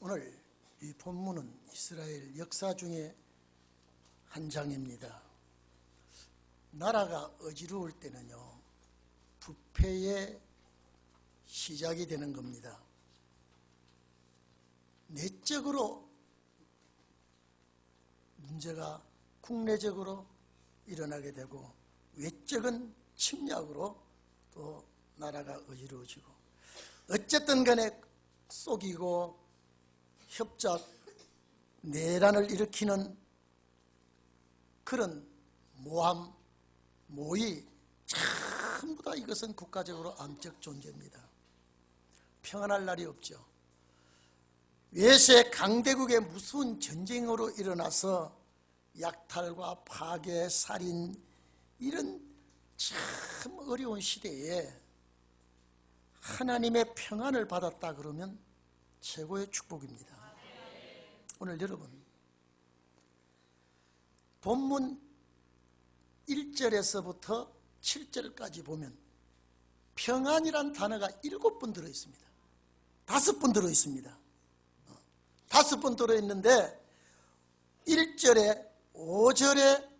오늘 이 본문은 이스라엘 역사 중에 한 장입니다. 나라가 어지러울 때는요, 부패의 시작이 되는 겁니다. 내적으로 문제가 국내적으로 일어나게 되고, 외적인 침략으로 또 나라가 어지러워지고, 어쨌든 간에 속이고 협작, 내란을 일으키는 그런 모함, 모의, 전부 다 이것은 국가적으로 암적 존재입니다. 평안할 날이 없죠. 외세 강대국의 무서운 전쟁으로 일어나서 약탈과 파괴, 살인, 이런 참 어려운 시대에 하나님의 평안을 받았다 그러면 최고의 축복입니다. 오늘 여러분, 본문 1절에서부터 7절까지 보면 평안이란 단어가 7번 들어있습니다. 5번 들어있습니다. 5번 들어있는데 1절에, 5절에,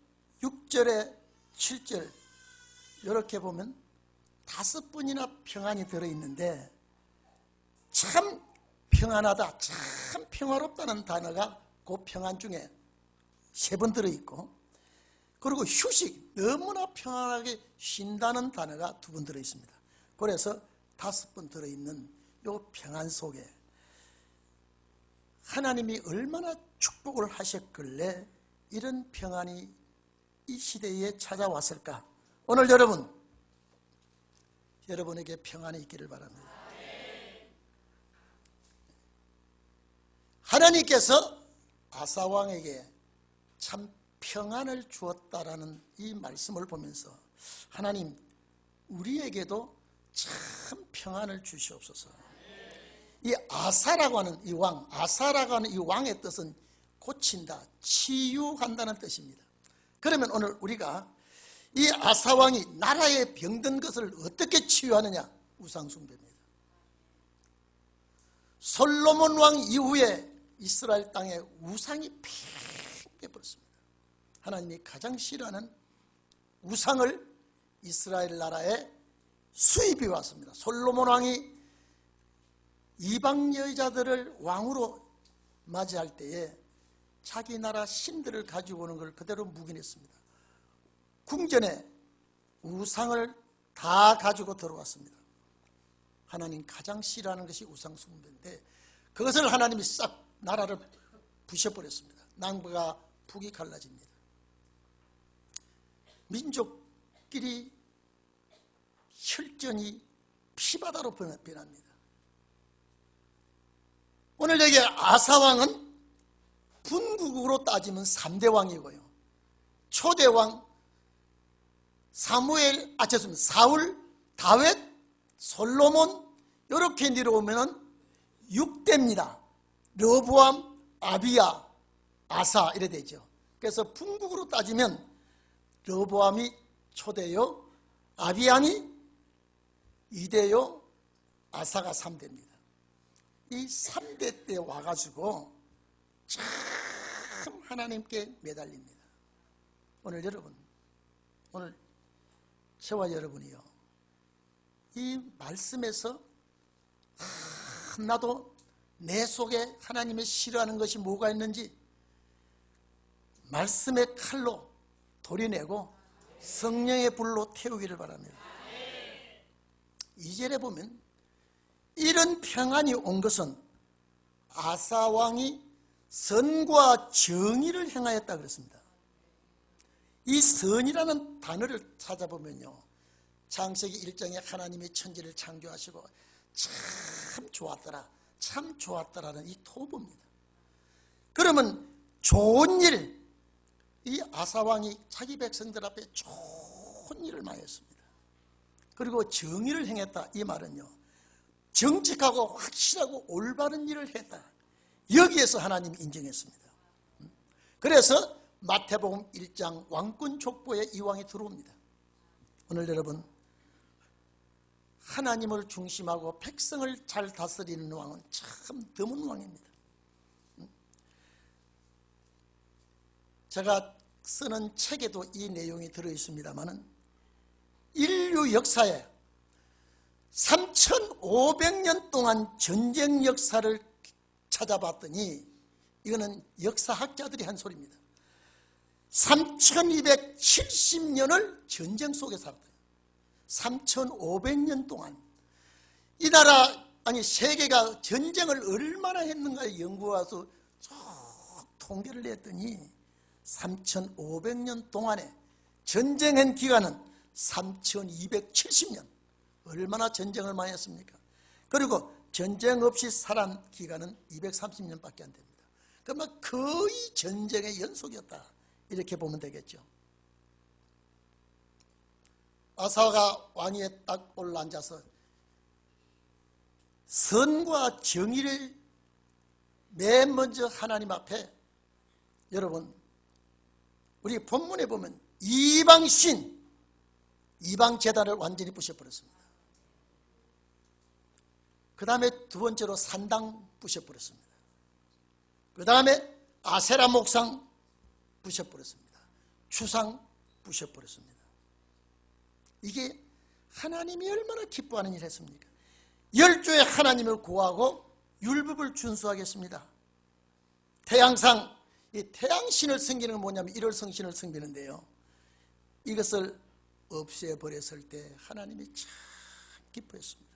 6절에, 7절 이렇게 보면 5번이나 평안이 들어있는데, 참 평안하다, 참 평화롭다는 단어가 그 평안 중에 3번 들어있고, 그리고 휴식, 너무나 평안하게 쉰다는 단어가 2번 들어있습니다. 그래서 5번 들어있는 이 평안 속에 하나님이 얼마나 축복을 하셨길래 이런 평안이 이 시대에 찾아왔을까? 오늘 여러분에게 평안이 있기를 바랍니다. 하나님께서 아사왕에게 참 평안을 주었다라는 이 말씀을 보면서, 하나님, 우리에게도 참 평안을 주시옵소서. 이 아사라고 하는 이 왕, 아사라고 하는 이 왕의 뜻은 고친다, 치유한다는 뜻입니다. 그러면 오늘 우리가 이 아사왕이 나라에 병든 것을 어떻게 치유하느냐? 우상숭배입니다. 솔로몬 왕 이후에 이스라엘 땅에 우상이 팽배해버렸습니다. 하나님이 가장 싫어하는 우상을 이스라엘 나라에 수입해 왔습니다. 솔로몬 왕이 이방 여자들을 왕으로 맞이할 때에 자기 나라 신들을 가지고 오는 걸 그대로 묵인했습니다. 궁전에 우상을 다 가지고 들어왔습니다. 하나님 가장 싫어하는 것이 우상 숭배인데, 그것을 하나님이 싹 나라를 부셔버렸습니다. 남과 북이 갈라집니다. 민족끼리 혈전이 피바다로 변합니다. 오늘 여기 아사왕은 분국으로 따지면 3대 왕이고요, 초대왕 사울, 다윗, 솔로몬 이렇게 내려오면 6대입니다. 르호보암, 아비야, 아사 이래 되죠. 그래서 분국으로 따지면 르호보암이 초대요, 아비야이 2대요, 아사가 3대입니다. 이 3대 때 와가지고 참 하나님께 매달립니다. 오늘 여러분, 오늘 저와 여러분이요, 이 말씀에서 하나도 내 속에 하나님의 싫어하는 것이 뭐가 있는지 말씀의 칼로 도려내고 성령의 불로 태우기를 바랍니다. 2절에 보면 이런 평안이 온 것은 아사왕이 선과 정의를 행하였다 그랬습니다. 이 선이라는 단어를 찾아보면요, 창세기 1장에 하나님이 천지를 창조하시고 참 좋았더라, 참 좋았더라는 이 토부입니다. 그러면 좋은 일, 이 아사왕이 자기 백성들 앞에 좋은 일을 많이 했습니다. 그리고 정의를 행했다, 이 말은요, 정직하고 확실하고 올바른 일을 했다, 여기에서 하나님이 인정했습니다. 그래서 마태복음 1장 왕권 족보에 이 왕이 들어옵니다. 오늘 여러분, 하나님을 중심하고 백성을 잘 다스리는 왕은 참 드문 왕입니다. 제가 쓰는 책에도 이 내용이 들어있습니다만 인류 역사에 3,500년 동안 전쟁 역사를 찾아봤더니 이거는 역사학자들이 한 소리입니다. 3,270년을 전쟁 속에 살았다. 3,500년 동안 이 나라 아니 세계가 전쟁을 얼마나 했는가 연구해서 쭉 통계를 냈더니 3,500년 동안에 전쟁한 기간은 3,270년. 얼마나 전쟁을 많이 했습니까? 그리고 전쟁 없이 살한 기간은 230년밖에 안 됩니다. 그러면 거의 전쟁의 연속이었다, 이렇게 보면 되겠죠. 아사가 왕위에 딱 올라앉아서 선과 정의를 맨 먼저 하나님 앞에, 여러분 우리 본문에 보면 이방신, 이방제단을 완전히 부셔버렸습니다. 그 다음에 두 번째로 산당 부셔버렸습니다. 그 다음에 아세라 목상 부셔버렸습니다. 주상 부셔버렸습니다. 이게 하나님이 얼마나 기뻐하는 일을 했습니까? 열조의 하나님을 구하고 율법을 준수하겠습니다. 태양상, 이 태양신을 섬기는 건 뭐냐면 일월성신을 섬기는데요, 이것을 없애버렸을 때 하나님이 참 기뻐했습니다.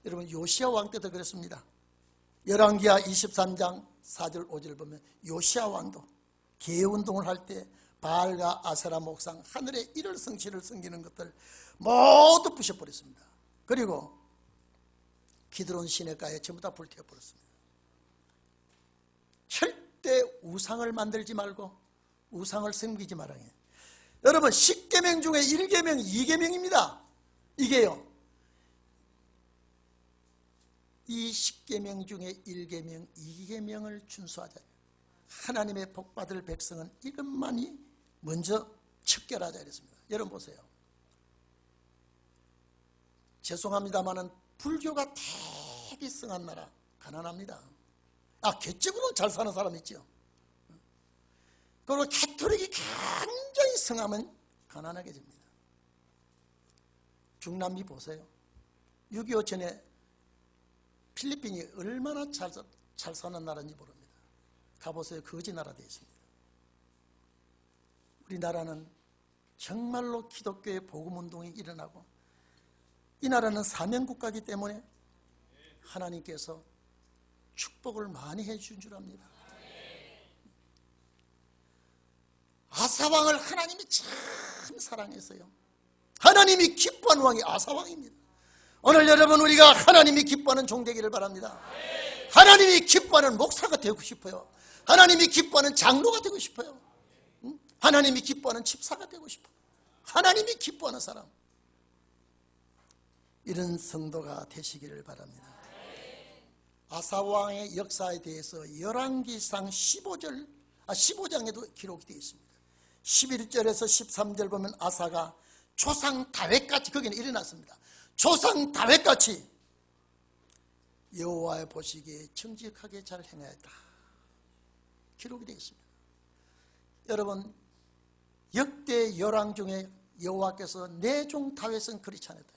여러분 요시야 왕 때도 그랬습니다. 열왕기하 23장 4절 5절 보면 요시야 왕도 계운동을 할 때 바알과 아세라 목상, 하늘의 일월성신을 섬기는 것들 모두 부셔버렸습니다. 그리고 기드론 시내가에 전부 다 불태워버렸습니다. 절대 우상을 만들지 말고 우상을 섬기지 말아요. 여러분 10계명 중에 1계명 2계명입니다. 이게요, 이 10계명 중에 1계명 2계명을 준수하자. 하나님의 복받을 백성은 이것만이 먼저 척결하자 이랬습니다. 여러분 보세요. 죄송합니다마는 불교가 되게 성한 나라 가난합니다. 개적으로 잘 사는 사람 있죠. 그리고 가톨릭이 굉장히 성하면 가난하게 됩니다. 중남미 보세요. 6.25 전에 필리핀이 얼마나 잘 사는 나라인지 모릅니다. 가보세요. 거지 나라 되어 있습니다. 우리나라는 정말로 기독교의 복음운동이 일어나고, 이 나라는 사명국가이기 때문에 하나님께서 축복을 많이 해준 줄 압니다. 아사왕을 하나님이 참 사랑했어요. 하나님이 기뻐하는 왕이 아사왕입니다. 오늘 여러분 우리가 하나님이 기뻐하는 종 되기를 바랍니다. 하나님이 기뻐하는 목사가 되고 싶어요. 하나님이 기뻐하는 장로가 되고 싶어요. 하나님이 기뻐하는 집사가 되고 싶어요. 하나님이 기뻐하는 사람, 이런 성도가 되시기를 바랍니다. 아사왕의 역사에 대해서 열왕기상 15장에도 기록이 되어 있습니다. 11절에서 13절 보면 아사가 조상 다윗같이, 거기는 일어났습니다. 조상 다윗같이 여호와의 보시기에 정직하게 잘 행하였다, 기록이 되어 있습니다. 여러분 역대 열왕 중에 여호와께서 내 종 다윗은 그렇지 않았다.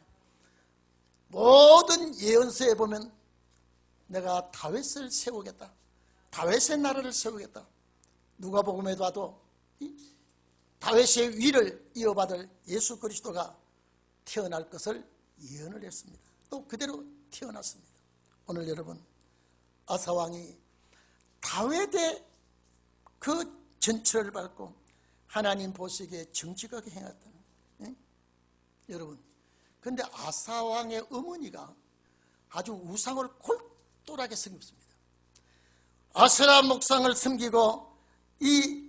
모든 예언서에 보면 내가 다윗을 세우겠다, 다윗의 나라를 세우겠다. 누가복음에 봐도 다윗의 위를 이어받을 예수 그리스도가 태어날 것을 예언을 했습니다. 또 그대로 태어났습니다. 오늘 여러분 아사왕이 다윗의 그 전철을 밟고 하나님 보시기에 정직하게 행했다. 여러분, 그런데 아사왕의 어머니가 아주 우상을 골똘하게 섬겼습니다. 아세라 목상을 섬기고 이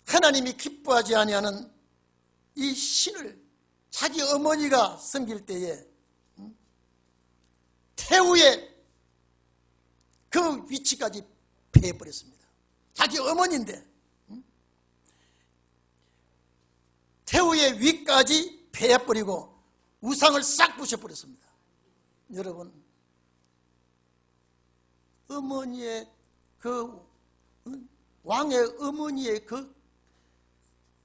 하나님이 기뻐하지 아니하는 이 신을 자기 어머니가 섬길 때에 태우의 그 위치까지 패해버렸습니다. 자기 어머니인데 태우의 위까지 패해버리고 우상을 싹 부셔버렸습니다. 여러분, 어머니의 그 왕의 어머니의 그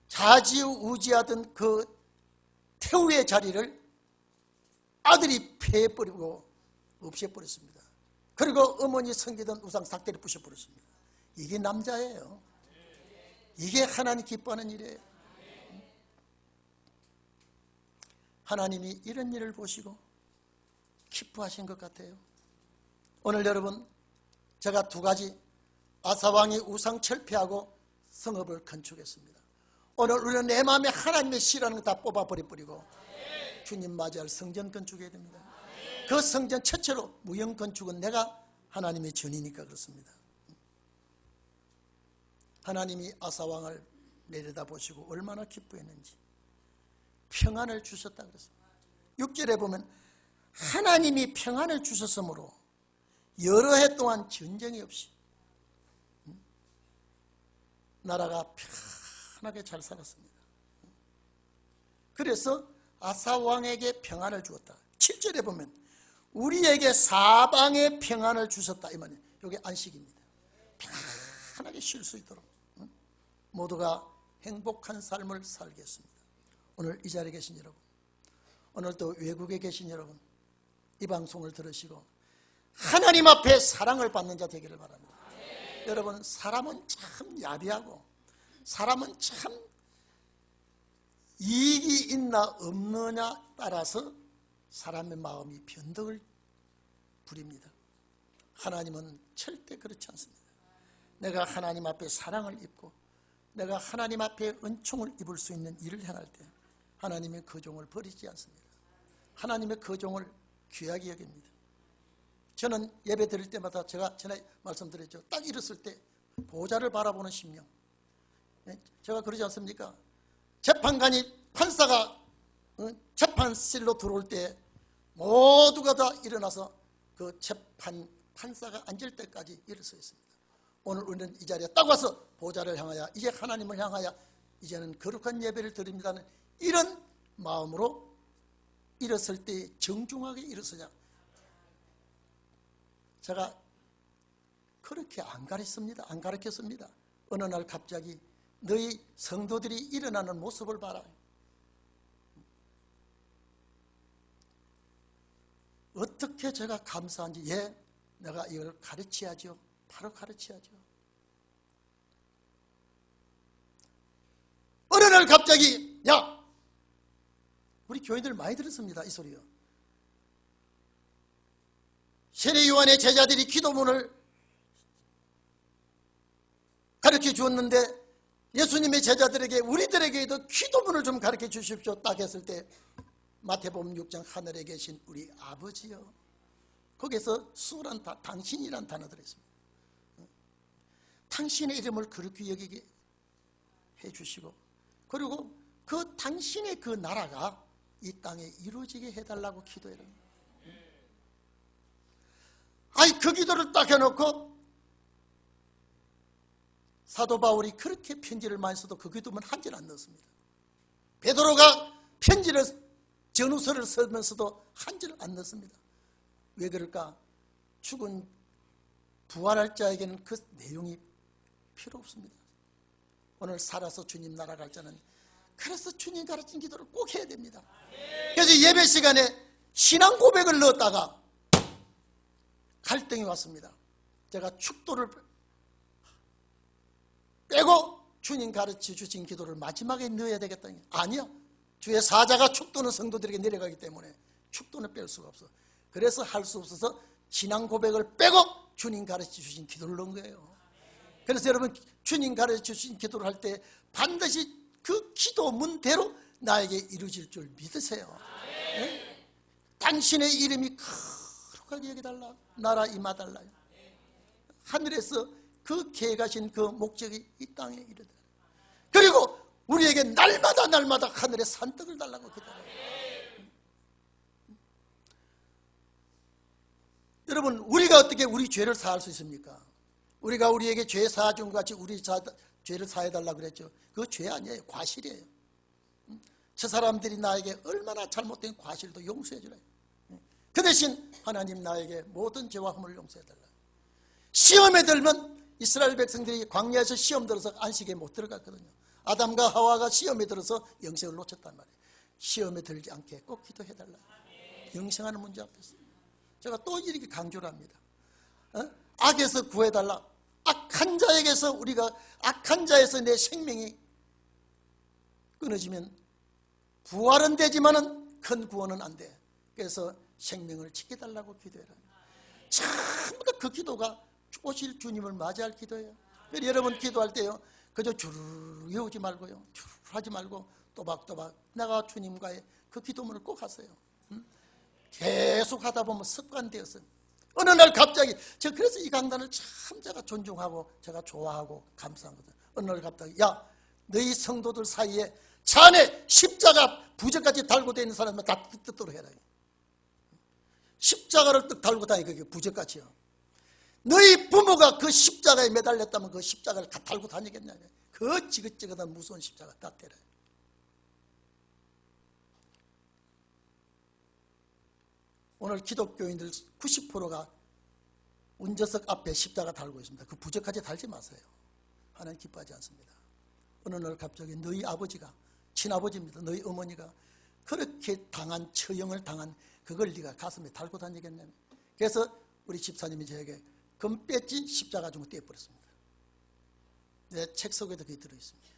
좌지우지하던 그 태우의 자리를 아들이 패해버리고 없애버렸습니다. 그리고 어머니 섬기던 우상 삭대를 부셔버렸습니다. 이게 남자예요. 이게 하나님 기뻐하는 일이에요. 하나님이 이런 일을 보시고 기뻐하신 것 같아요. 오늘 여러분, 제가 두 가지, 아사왕이 우상 철폐하고 성읍을 건축했습니다. 오늘 우리는 내 마음에 하나님의 씨라는 거 다 뽑아버리고 주님 맞이할 성전 건축해야 됩니다. 그 성전 최초로 무형 건축은 내가 하나님의 전이니까 그렇습니다. 하나님이 아사왕을 내려다보시고 얼마나 기뻐했는지 평안을 주셨다 그랬습니다. 6절에 보면 하나님이 평안을 주셨으므로 여러 해 동안 전쟁이 없이 나라가 편하게 잘 살았습니다. 그래서 아사왕에게 평안을 주었다. 7절에 보면 우리에게 사방에 평안을 주셨다. 이 말이에요. 이게 안식입니다. 편하게 쉴 수 있도록 모두가 행복한 삶을 살겠습니다. 오늘 이 자리에 계신 여러분, 오늘 또 외국에 계신 여러분, 이 방송을 들으시고 하나님 앞에 사랑을 받는 자 되기를 바랍니다. 여러분, 사람은 참 야비하고 사람은 참 이익이 있나 없느냐 따라서 사람의 마음이 변덕을 부립니다. 하나님은 절대 그렇지 않습니다. 내가 하나님 앞에 사랑을 입고 내가 하나님 앞에 은총을 입을 수 있는 일을 행할 때 하나님의 그 종을 버리지 않습니다. 하나님의 그 종을 귀하게 여깁니다. 저는 예배 드릴 때마다 제가 전에 말씀드렸죠. 딱 일었을 때 보좌를 바라보는 심령. 제가 그러지 않습니까? 재판관이 판사가 재판실로 들어올 때 모두가 다 일어나서 그 판사가 앉을 때까지 일어서 있습니다. 오늘 우리는 이 자리에 딱 와서 보좌를 향하여 이제 하나님을 향하여 이제는 거룩한 예배를 드립니다는 이런 마음으로 일었을 때 정중하게 일어서냐. 제가 그렇게 안 가르쳤습니다. 안 가르쳤습니다. 어느 날 갑자기 너희 성도들이 일어나는 모습을 봐라. 어떻게 제가 감사한지, 내가 이걸 가르쳐야죠. 바로 가르쳐야죠. 어느 날 갑자기, 우리 교인들 많이 들었습니다. 이 소리요. 세례 요한의 제자들이 기도문을 가르쳐 주었는데 예수님의 제자들에게 우리들에게도 기도문을 좀 가르쳐 주십시오 딱 했을 때 마태복음 6장 하늘에 계신 우리 아버지요. 거기서 수란 당신이란 단어 들어있습니다. 당신의 이름을 그렇게 여기게 해주시고 그리고 그 당신의 그 나라가 이 땅에 이루어지게 해달라고 기도해라. 그 기도를 딱 해놓고 사도 바울이 그렇게 편지를 많이 써도 그 기도만 한 줄 안 넣었습니다. 베드로가 편지를 전후서를 쓰면서도 한 줄 안 넣었습니다. 왜 그럴까? 죽은 부활할 자에게는 그 내용이 필요 없습니다. 오늘 살아서 주님 나라 갈 자는 그래서 주님 가르친 기도를 꼭 해야 됩니다. 그래서 예배 시간에 신앙 고백을 넣었다가 갈등이 왔습니다. 제가 축도를 빼고 주님 가르쳐 주신 기도를 마지막에 넣어야 되겠다. 아니요. 주의 사자가 축도는 성도들에게 내려가기 때문에 축도는 뺄 수가 없어. 그래서 할 수 없어서 신앙 고백을 빼고 주님 가르쳐 주신 기도를 넣은 거예요. 그래서 여러분 주님 가르쳐 주신 기도를 할 때 반드시 그 기도문대로 나에게 이루어질 줄 믿으세요. 네? 당신의 이름이 거룩하게 여기달라. 나라 임하달라. 하늘에서 그 계획하신 그 목적이 이 땅에 이르다. 그리고 우리에게 날마다 하늘에 산떡을 달라고 기도해요. 여러분 우리가 어떻게 우리 죄를 사할 수 있습니까? 우리가 우리에게 죄 사준 것 같이 우리 죄를 사해달라고 그랬죠. 그거 죄 아니에요. 과실이에요. 저 사람들이 나에게 얼마나 잘못된 과실도 용서해 주라. 그 대신 하나님 나에게 모든 죄와 허물을 용서해 달라. 시험에 들면 이스라엘 백성들이 광야에서 시험 들어서 안식에 못 들어갔거든요. 아담과 하와가 시험에 들어서 영생을 놓쳤단 말이에요. 시험에 들지 않게 꼭 기도해달라. 영생하는 문제 앞에서 제가 또 이렇게 강조를 합니다. 악에서 구해달라. 악한 자에게서 우리가 악한 자에서 내 생명이 끊어지면 부활은 되지만은 큰 구원은 안 돼. 그래서 생명을 지켜달라고 기도해라. 전부 다 그 기도가 오실 주님을 맞이할 기도예요. 그래서 여러분 기도할 때요, 그저 주르르 외우지 말고요, 주르르 하지 말고 또박또박 내가 주님과의 그 기도문을 꼭 하세요. 계속 하다 보면 습관되었어요. 어느 날 갑자기, 제가 그래서 이 강단을 참 제가 존중하고 제가 좋아하고 감사하거든요. 어느 날 갑자기, 야, 너희 성도들 사이에 자네 십자가 부적까지 달고 다니는 사람은 다 뜻대로 해라. 십자가를 뜩 달고 다니, 그게 부적까지요. 너희 부모가 그 십자가에 매달렸다면 그 십자가를 다 달고 다니겠냐. 그 지긋지긋한 무서운 십자가 다 때려. 오늘 기독교인들 90%가 운전석 앞에 십자가 달고 있습니다. 그 부적까지 달지 마세요. 하나님 기뻐하지 않습니다. 어느 날 갑자기 너희 아버지가, 친아버지입니다, 너희 어머니가 그렇게 당한, 처형을 당한 그걸 네가 가슴에 달고 다니겠냐. 그래서 우리 집사님이 저에게 금배지 십자가 주고 떼어버렸습니다. 내 책 속에도 그게 들어있습니다.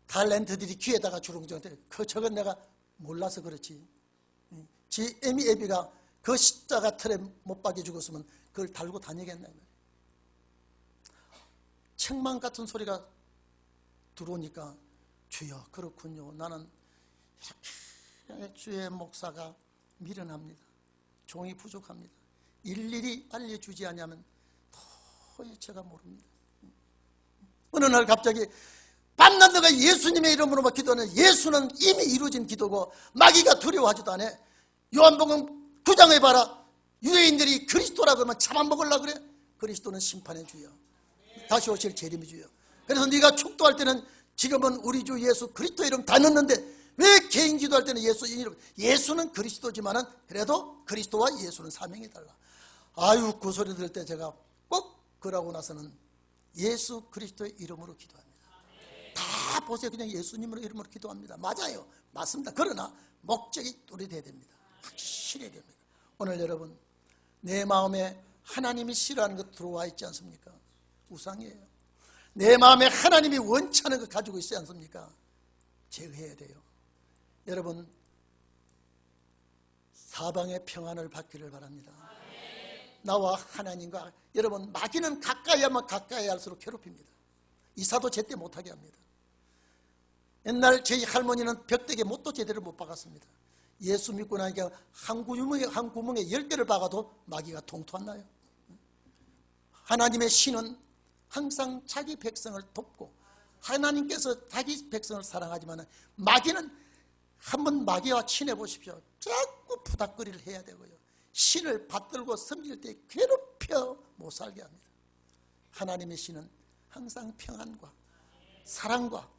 탤런트들이 귀에다가 주렁주렁, 저건 내가 몰라서 그렇지. 지 애미 애비가 그 십자가 틀에 못 박여 죽었으면 그걸 달고 다니겠나. 책망 같은 소리가 들어오니까, 주여, 그렇군요. 나는 이렇게 주의 목사가 미련합니다. 종이 부족합니다. 일일이 알려주지 않으면 도저히 제가 모릅니다. 어느 날 갑자기 밤낮 너가 예수님의 이름으로 막 기도하는, 예수는 이미 이루어진 기도고 마귀가 두려워하지도 않아. 요한복음 9장에 봐라. 유대인들이 그리스도라고 하면 잡아먹으려고 그래. 그리스도는 심판의 주여, 다시 오실 재림의 주여. 그래서 네가 축도할 때는 지금은 우리 주 예수 그리스도 이름 다 넣는데 왜 개인 기도할 때는 예수 이름, 예수는 그리스도지만은 그래도 그리스도와 예수는 사명이 달라. 아유, 그 소리 들을 때 제가 꼭 그러고 나서는 예수 그리스도의 이름으로 기도합니다. 다 보세요. 그냥 예수님으로 이름으로 기도합니다. 맞아요. 맞습니다. 그러나 목적이 뚜렷해야 됩니다. 확실해야 됩니다. 오늘 여러분, 내 마음에 하나님이 싫어하는 것 들어와 있지 않습니까? 우상이에요. 내 마음에 하나님이 원치 않은 것 가지고 있지 않습니까? 제거해야 돼요. 여러분, 사방의 평안을 받기를 바랍니다. 나와 하나님과, 여러분, 마귀는 가까이 하면 가까이 할수록 괴롭힙니다. 이사도 제때 못하게 합니다. 옛날 저희 할머니는 벽대에 못도 제대로 못 박았습니다. 예수 믿고 나니까 한 구멍에 10개를 박아도 마귀가 통투 안 나요. 하나님의 신은 항상 자기 백성을 돕고 하나님께서 자기 백성을 사랑하지만 마귀는 한번 마귀와 친해 보십시오. 자꾸 부닥거리를 해야 되고요. 신을 받들고 섬길 때 괴롭혀 못 살게 합니다. 하나님의 신은 항상 평안과 사랑과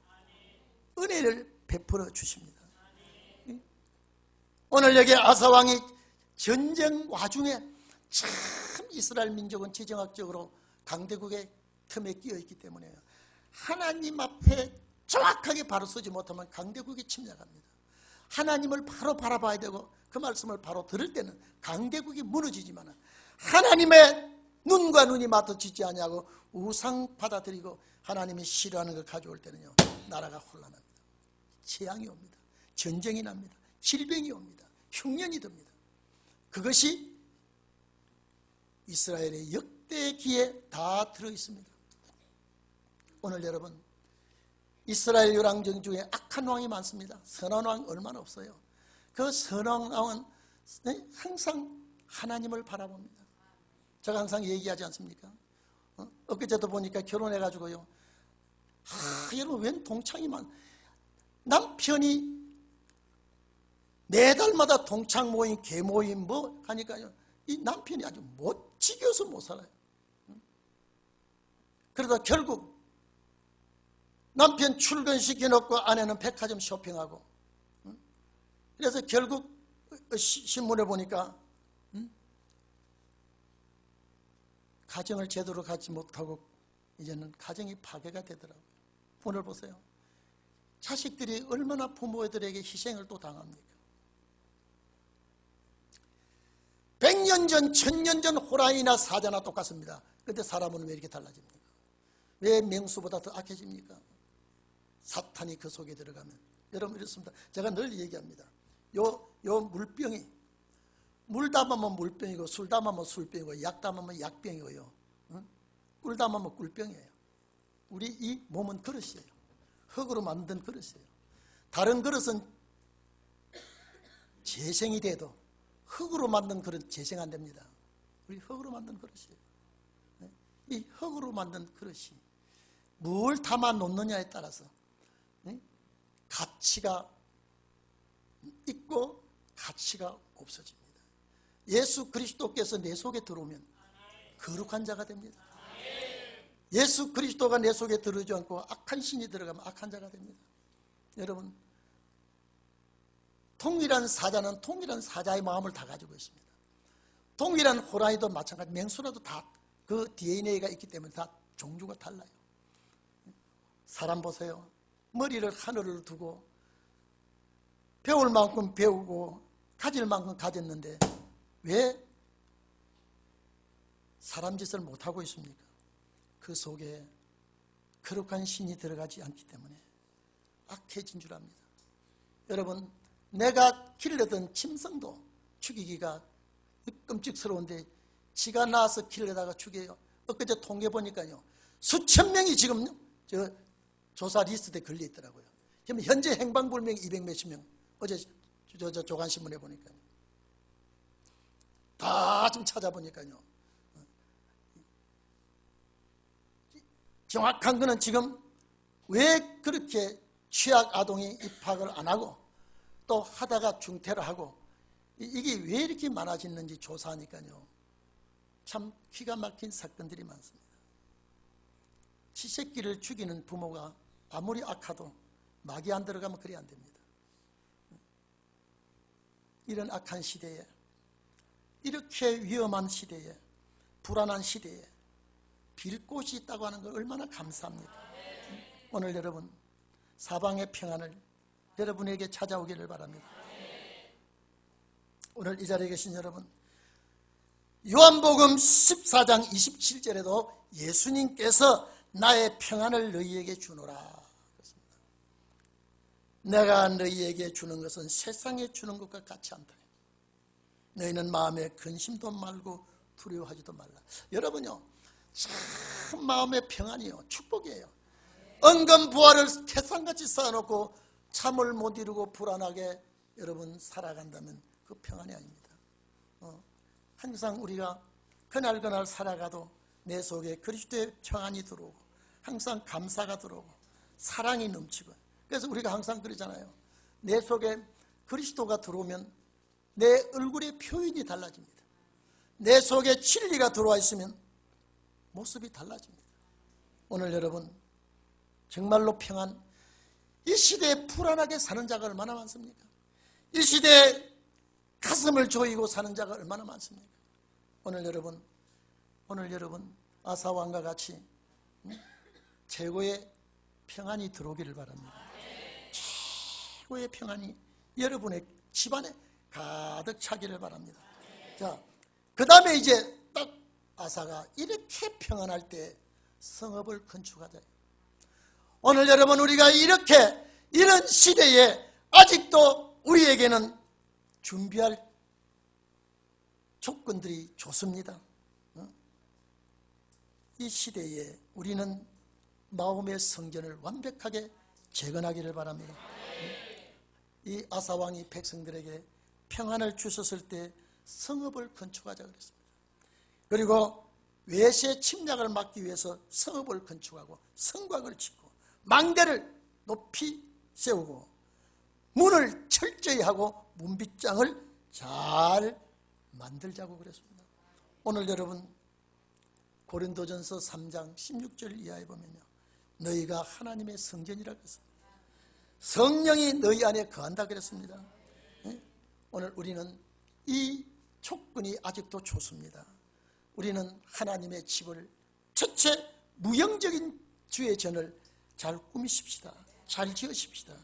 은혜를 베풀어 주십니다. 오늘 여기 아사왕이 전쟁 와중에 참 이스라엘 민족은 지정학적으로 강대국의 틈에 끼어 있기 때문에 하나님 앞에 정확하게 바로 서지 못하면 강대국이 침략합니다. 하나님을 바로 바라봐야 되고 그 말씀을 바로 들을 때는 강대국이 무너지지만 하나님의 눈과 눈이 마주치지 아니하고 우상 받아들이고 하나님이 싫어하는 걸 가져올 때는요, 나라가 혼란합니다. 재앙이 옵니다. 전쟁이 납니다. 질병이 옵니다. 흉년이 듭니다. 그것이 이스라엘의 역대기에 다 들어있습니다. 오늘 여러분, 이스라엘 열왕정 중에 악한 왕이 많습니다. 선한 왕 얼마나 없어요. 그 선한 왕은 항상 하나님을 바라봅니다. 제가 항상 얘기하지 않습니까? 엊그제도 보니까 결혼해가지고요, 여러분, 웬 동창이 남편이 매달마다 동창 모임, 개 모임 뭐 하니까요, 이 남편이 아주 못 지겨서 못 살아요. 그러다 결국 남편 출근시켜놓고 아내는 백화점 쇼핑하고, 그래서 결국 신문에 보니까 가정을 제대로 갖지 못하고 이제는 가정이 파괴가 되더라고요. 오늘 보세요. 자식들이 얼마나 부모들에게 희생을 또 당합니까? 100년 전, 1000년 전 호랑이나 사자나 똑같습니다. 그런데 사람은 왜 이렇게 달라집니까? 왜 맹수보다 더 악해집니까? 사탄이 그 속에 들어가면. 여러분 이렇습니다. 제가 늘 얘기합니다. 요 물병이, 물 담으면 물병이고 술 담으면 술병이고 약 담으면 약병이고요. 응? 꿀 담으면 꿀병이에요. 우리 이 몸은 그릇이에요. 흙으로 만든 그릇이에요. 다른 그릇은 재생이 돼도 흙으로 만든 그릇 재생 안 됩니다. 우리 흙으로 만든 그릇이에요. 이 흙으로 만든 그릇이 뭘 담아 놓느냐에 따라서 가치가 있고 가치가 없어집니다. 예수 그리스도께서 내 속에 들어오면 거룩한 자가 됩니다. 예수 그리스도가 내 속에 들어오지 않고 악한 신이 들어가면 악한 자가 됩니다. 여러분, 동일한 사자는 동일한 사자의 마음을 다 가지고 있습니다. 동일한 호랑이도 마찬가지, 맹수라도 다 그 DNA가 있기 때문에 다 종류가 달라요. 사람 보세요. 머리를 하늘을 두고 배울 만큼 배우고 가질 만큼 가졌는데 왜 사람 짓을 못하고 있습니까? 그 속에 거룩한 신이 들어가지 않기 때문에 악해진 줄 압니다. 여러분, 내가 길러던 짐승도 죽이기가 끔찍스러운데 지가 낳아서 길러다가 죽여요. 엊그제 통계 보니까요, 수천 명이 지금 저 조사 리스트에 걸려 있더라고요. 지금 현재 행방불명 200몇십 명. 어제 조간신문에 보니까요. 다 좀 찾아보니까요. 정확한 거는 지금 왜 그렇게 취약 아동이 입학을 안 하고 또 하다가 중퇴를 하고 이게 왜 이렇게 많아지는지 조사하니까요. 참 기가 막힌 사건들이 많습니다. 치새끼를 죽이는 부모가 아무리 악하도 막이 안 들어가면 그리 안 됩니다. 이런 악한 시대에, 이렇게 위험한 시대에, 불안한 시대에 빌 곳이 있다고 하는 걸 얼마나 감사합니까? 오늘 여러분, 사방의 평안을 여러분에게 찾아오기를 바랍니다. 오늘 이 자리에 계신 여러분, 요한복음 14장 27절에도 예수님께서 나의 평안을 너희에게 주노라 그렇습니다. 내가 너희에게 주는 것은 세상에 주는 것과 같지 않다. 너희는 마음에 근심도 말고 두려워하지도 말라. 여러분요, 참 마음의 평안이요, 축복이에요. 은근부화를 태산같이 쌓아놓고 잠을 못 이루고 불안하게 여러분 살아간다면 그 평안이 아닙니다. 항상 우리가 그날 살아가도 내 속에 그리스도의 평안이 들어오고 항상 감사가 들어오고 사랑이 넘치고, 그래서 우리가 항상 그러잖아요. 내 속에 그리스도가 들어오면 내 얼굴의 표현이 달라집니다. 내 속에 진리가 들어와 있으면 모습이 달라집니다. 오늘 여러분, 정말로 평안, 이 시대에 불안하게 사는 자가 얼마나 많습니까? 이 시대에 가슴을 조이고 사는 자가 얼마나 많습니까? 오늘 여러분 아사왕과 같이 최고의 평안이 들어오기를 바랍니다. 최고의 평안이 여러분의 집안에 가득 차기를 바랍니다. 자, 그 다음에 이제 딱 아사가 이렇게 평안할 때 성읍을 건축하자. 오늘 여러분, 우리가 이렇게 이런 시대에 아직도 우리에게는 준비할 조건들이 좋습니다. 이 시대에 우리는 마음의 성전을 완벽하게 재건하기를 바랍니다. 이 아사왕이 백성들에게 평안을 주셨을 때 성읍을 건축하자 그랬습니다. 그리고 외세 침략을 막기 위해서 성읍을 건축하고 성곽을 짓고 망대를 높이 세우고 문을 철저히 하고 문빗장을 잘 만들자고 그랬습니다. 오늘 여러분, 고린도전서 3장 16절 이하에 보면요, 너희가 하나님의 성전이라고 했습니다. 성령이 너희 안에 거한다 그랬습니다. 오늘 우리는 이 조건이 아직도 좋습니다. 우리는 하나님의 집을 첫째 무형적인 주의 전을 잘 꾸미십시다. 잘 지으십시다.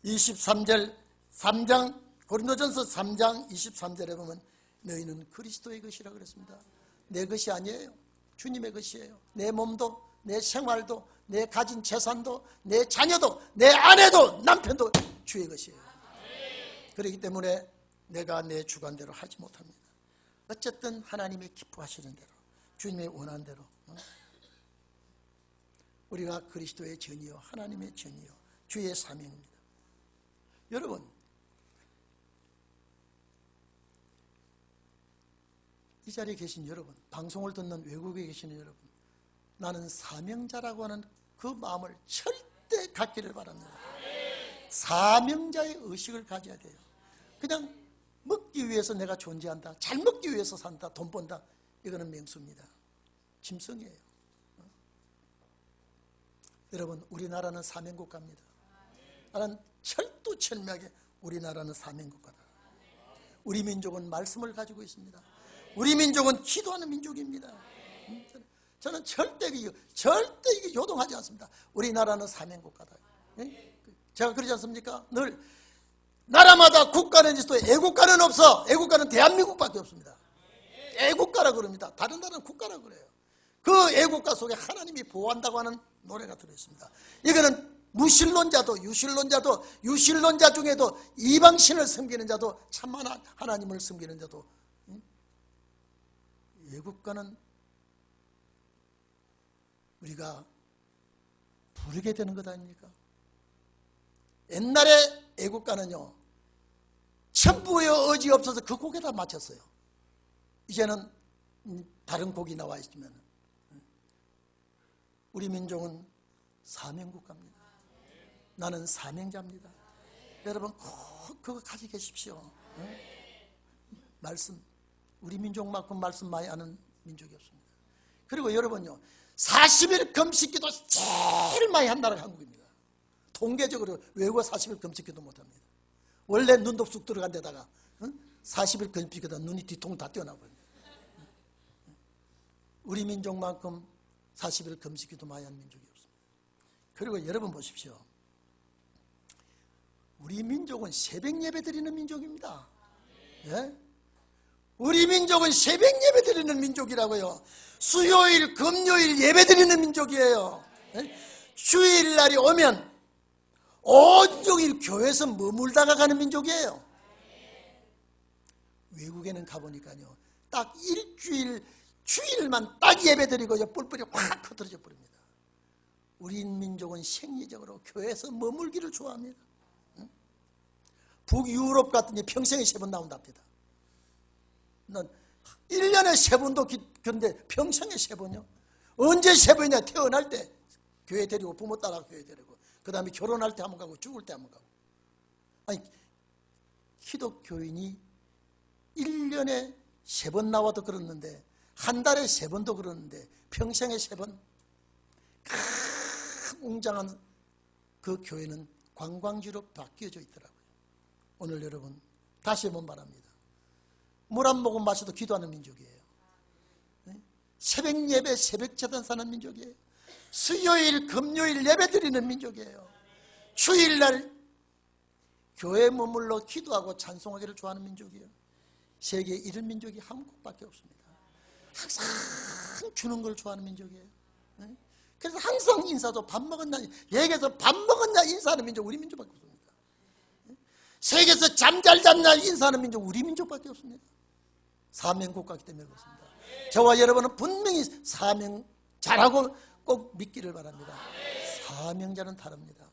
23절 3장 고린도전서 3장 23절에 보면 너희는 그리스도의 것이라 그랬습니다. 내 것이 아니에요. 주님의 것이에요. 내 몸도 내 생활도 내 가진 재산도 내 자녀도 내 아내도 남편도 주의 것이에요. 그렇기 때문에 내가 내 주관대로 하지 못합니다. 어쨌든 하나님이 기뻐하시는 대로 주님의 원하는 대로 우리가 그리스도의 전이요 하나님의 전이요 주의 사명입니다. 여러분, 이 자리에 계신 여러분, 방송을 듣는 외국에 계시는 여러분, 나는 사명자라고 하는 그 마음을 절대 갖기를 바랍니다. 사명자의 의식을 가져야 돼요. 그냥 먹기 위해서 내가 존재한다, 잘 먹기 위해서 산다, 돈 번다, 이거는 맹수입니다. 짐승이에요. 여러분, 우리나라는 사명국가입니다. 나는 철두철미하게 우리나라는 사명국가다. 우리 민족은 말씀을 가지고 있습니다. 우리 민족은 기도하는 민족입니다. 저는 절대 이게 요동하지 않습니다. 우리나라는 사명국가다. 제가 그러지 않습니까? 늘 나라마다 국가는 있어도 애국가는 없어. 애국가는 대한민국밖에 없습니다. 애국가라 그럽니다. 다른 나라는 국가라 그래요. 그 애국가 속에 하나님이 보호한다고 하는 노래가 들어있습니다. 이거는 무신론자도 유신론자 중에도 이방신을 섬기는 자도 참 하나님을 섬기는 자도 애국가는 우리가 부르게 되는 것 아닙니까? 옛날에 애국가는요, 천부의 의지 없어서 그 곡에다 맞췄어요. 이제는 다른 곡이 나와 있으면 우리 민족은 사명국가입니다. 나는 사명자입니다. 여러분 꼭 그거 가지고 계십시오. 말씀, 우리 민족만큼 말씀 많이 아는 민족이 없습니다. 그리고 여러분요, 40일 금식기도 제일 많이 한 나라가 한국입니다. 통계적으로 외국어 40일 금식기도 못합니다. 원래 눈도 쑥 들어간 데다가 40일 금식기다 눈이 뒤통 다 떼어나버립니다. 우리 민족만큼 40일 금식기도 많이 한 민족이 없습니다. 그리고 여러분 보십시오. 우리 민족은 새벽 예배 드리는 민족입니다. 예? 우리 민족은 새벽 예배 드리는 민족이라고요. 수요일, 금요일 예배 드리는 민족이에요. 예? 주일날이 오면 온종일 교회에서 머물다가 가는 민족이에요. 외국에는 가보니까요, 딱 주일만 딱 예배 드리고요, 뿔뿔이 확 흩어져 버립니다. 우리 민족은 생리적으로 교회에서 머물기를 좋아합니다. 북유럽 같은 데 평생에 3번 나온답니다. 난 1년에 3번도 근데 평생에 3번요? 언제 3번이냐? 태어날 때 교회 데리고 부모 따라 교회 데리고, 그 다음에 결혼할 때 한번 가고 죽을 때 한번 가고. 아니, 기독교인이 1년에 3번 나와도 그렇는데 한 달에 3번도 그러는데 평생에 3번? 큰 웅장한 그 교회는 관광지로 바뀌어져 있더라고요. 오늘 여러분 다시 한번 말합니다. 물 한 모금 마셔도 기도하는 민족이에요. 새벽 예배, 새벽 재단 사는 민족이에요. 수요일, 금요일 예배 드리는 민족이에요. 주일날 교회에 머물러 기도하고 찬송하기를 좋아하는 민족이에요. 세계에 이런 민족이 한국밖에 없습니다. 항상 주는 걸 좋아하는 민족이에요. 그래서 항상 인사도 밥 먹었냐, 얘기해서 밥 먹었냐 인사하는 민족 우리 민족밖에 없습니다. 세계에서 잠 잘 잤냐 인사하는 민족 우리 민족밖에 없습니다. 사명국가이기 때문에 그렇습니다. 저와 여러분은 분명히 사명 잘하고 꼭 믿기를 바랍니다. 사명자는 다릅니다.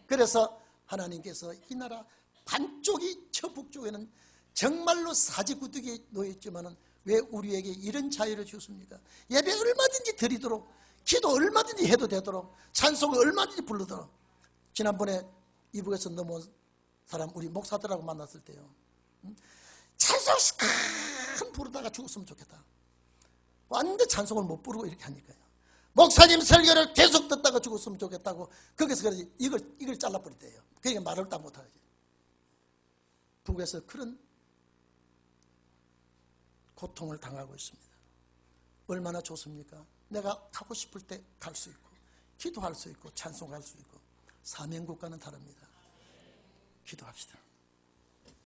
그래서 하나님께서 이 나라 반쪽이 저 북쪽에는 정말로 사지구두기에 놓여있지만은 왜 우리에게 이런 자유를 주십니까? 예배 얼마든지 드리도록, 기도 얼마든지 해도 되도록, 찬송을 얼마든지 부르도록. 지난번에 이북에서 넘어온 사람 우리 목사들하고 만났을 때요, 찬송 큰 부르다가 죽었으면 좋겠다. 완전 찬송을 못 부르고 이렇게 하니까요. 목사님 설교를 계속 듣다가 죽었으면 좋겠다고 거기서 그러지 이걸 잘라버리대요. 그러니까 말을 딱 못하지. 북에서 그런 고통을 당하고 있습니다. 얼마나 좋습니까? 내가 가고 싶을 때 갈 수 있고 기도할 수 있고 찬송할 수 있고 사명국가는 다릅니다. 기도합시다.